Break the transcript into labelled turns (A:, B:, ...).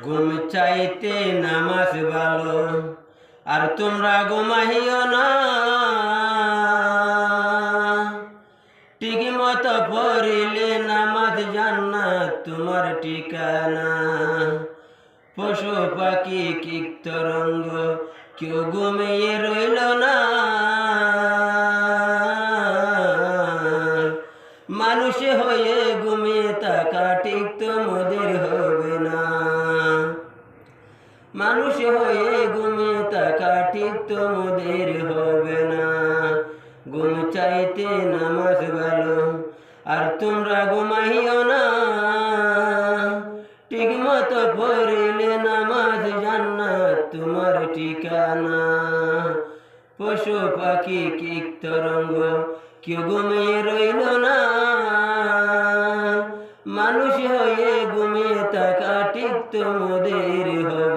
A: ঘুম চাইতে নামাজ ভালো, আর তোমরা ঘুমাইও না। ঠিক মতো পড়িলে নামাজ জান্নাত তোমার ঠিকানা। পশু পাখি কীটতরঙ্গ কেউ ঘুমিয়ে রইল না। মানুষ হয়ে ঘুমিয়ে থাকা ঠিক তোমাদের হবে না। মানুষ হয়ে ঘুমিয়ে থাকা ঠিক তোমাদের হবে না। ঘুম চাইতে নামাজ ভালো, আর তোমরা ঘুমাইও না। ঠিক মতো পড়িলে নামাজ জান্নাত তোমার ঠিকানা। পশু পাখি কীটতরঙ্গ কেউ ঘুমিয়ে রইল না। মানুষ হয়ে ঘুমিয়ে থাকা ঠিক তোমাদের হবে